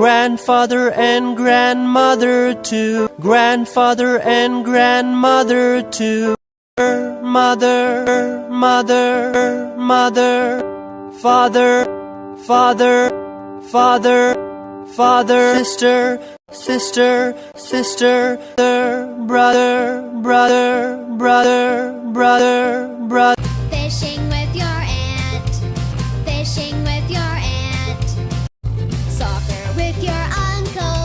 grandfather and grandmother too, grandfather and grandmother too. Mother, mother, mother, father, father, father, father, sister, sister, sister, brother, brother, brother, brother, brother. Fishing with your aunt, fishing with your aunt. Soccer with your uncle,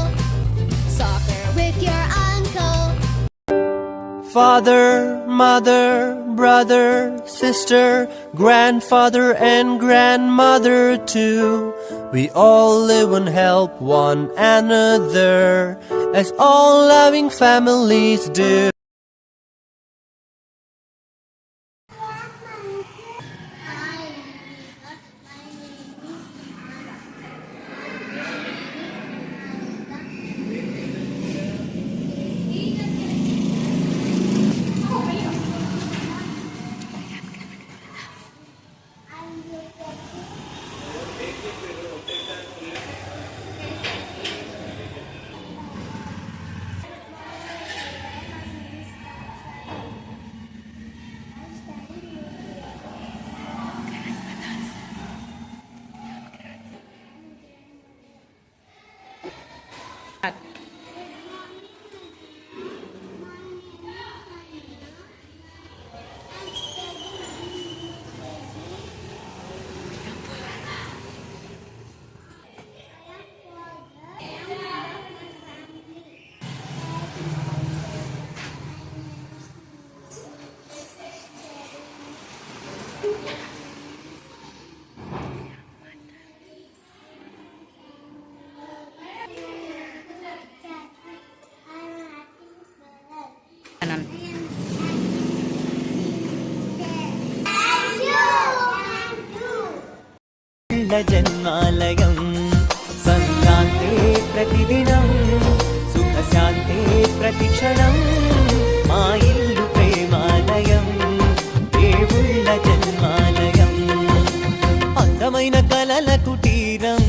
soccer with your uncle. Father, mother, brother, sister, grandfather and grandmother too. We all live and help one another, as all loving families do. జన్మాలయం సంక్రాంతే ప్రతిదినం సుఖశాంతే ప్రతిక్షణం మా ఇల్లు ప్రేమాలయం దేవుళ్ళ జన్మాలయం అందమైన కలల కుటీరం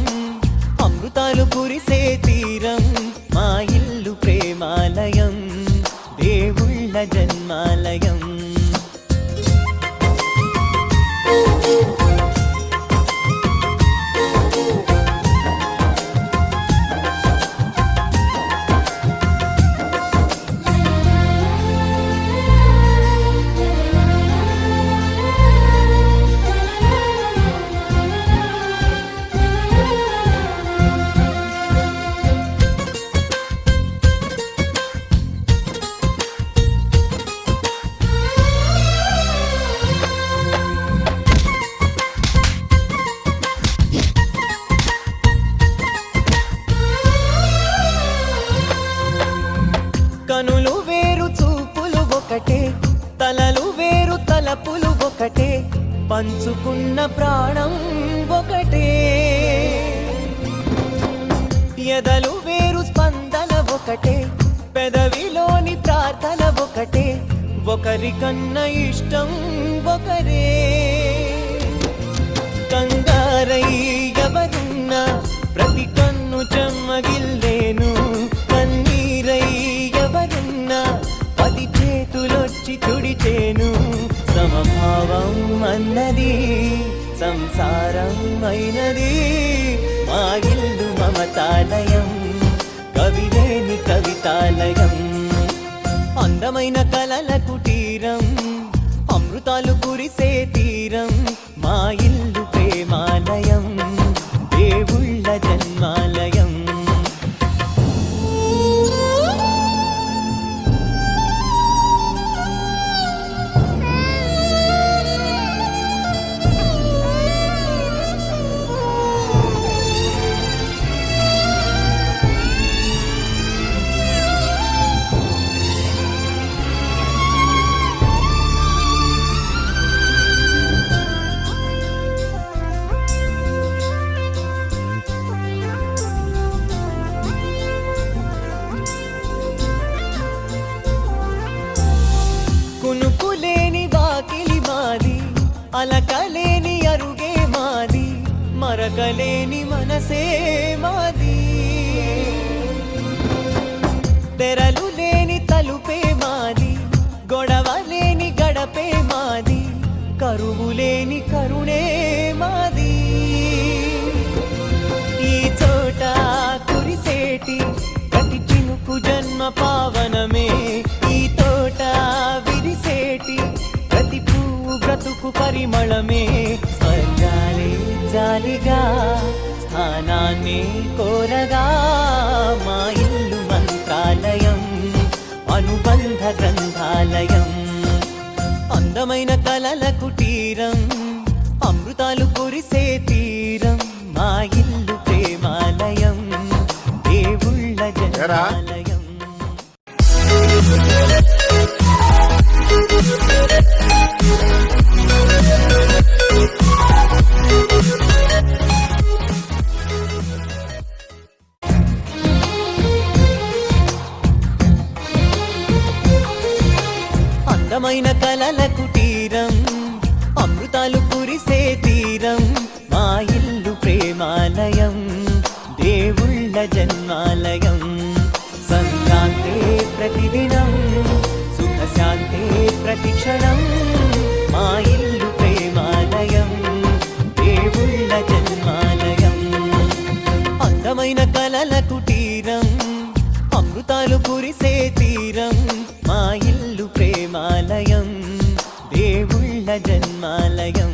అమృతాలు కురిసే తీరం మా ఇల్లు ప్రేమాలయం దేవుళ్ళ జన్మాలయం కనులు వేరు చూపులు ఒకటే తలలు వేరు తలపులు ఒకటే పంచుకున్న ప్రాణం ఒకటే ఎదలు వేరు స్పందన ఒకటే పెదవిలోని ప్రార్థన ఒకటే ఒకరికన్నా ఇష్టం ఒకరే కంగారై ఎవరున్నా ప్రతి కన్ను చెమ్మగిల్లేను కన్నీరై ఎవరున్నా పది చేతులొచ్చి తుడిచేను సమభావం అన్నది సంసారం అయినది మా ఇల్లు మమతాలయం కవిలేని కవితాలయం అందమైన కలల కుటీరం అమృతాలు కురిసే తీరం మా ఇల్లు ప్రేమాలయం దేవుళ్ళ జన్మాలయం కునుకులేని వాకిలి మాది అలకలేని అరుగే మాది మరకలేని మనసే మాది తెరలు లేని తలుపే మాది, గొడవ లేని గడపే మాది, కరువు లేని కరుణే మాది. ఈ చోట కురిసేటి ప్రతి చినుకు జన్మ పావనమే, ఈ తోట విరిసేటి ప్రతి పువ్వు బ్రతుకు పరిమళమే. స్వర్గాలే జాలిగా స్థానాన్ని కోరగా, మా ఇల్లు మంత్రాలయం, అనుబంధ గ్రంథాలయం, అందమైన కలల కుటీరం, అమృతాలు కురిసే తీరం, మా ఇల్లు ప్రేమాలయం, దేవుళ్ళ జన్మాలయం. అందమైన కలల కుటీరం, అమృతాలు కురిసే తీరం, మా ఇల్లు ప్రేమాలయం, దేవుళ్ళ జన్మాలయం. సంక్రాంతే ప్రతిదినం, సుఖశాంతే ప్రతిక్షణం, మా ఇల్లు ప్రేమాలయం, దేవుళ్ళ జన్మాలయం. అందమైన కలల కుటీరం, అమృతాలు కురిసే తీరం, మా ఇల్లు ప్రేమాలయం, దేవుళ్ళ జన్మాలయం.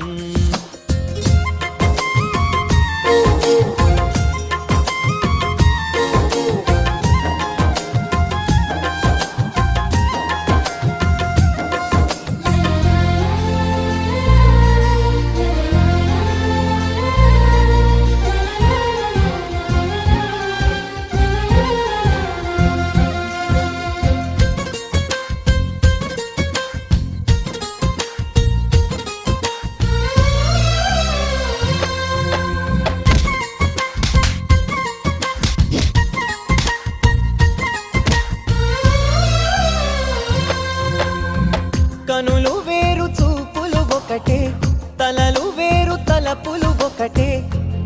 కనులు వేరు చూపులు ఒకటే, తలలు వేరు తలపులు ఒకటే,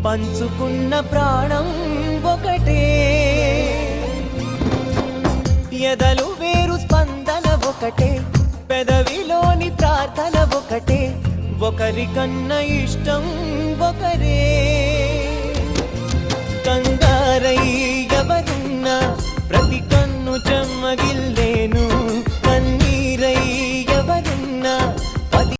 పంచుకున్న ప్రాణం ఒకటే. ఎదలు వేరు స్పందన ఒకటే, పెదవిలోని ప్రార్థన ఒకటే, ఒకరికన్నా ఇష్టం ఒకరే. కంగారై ఎవరున్నా ప్రతి కన్ను చెమ్మగిల్లేను,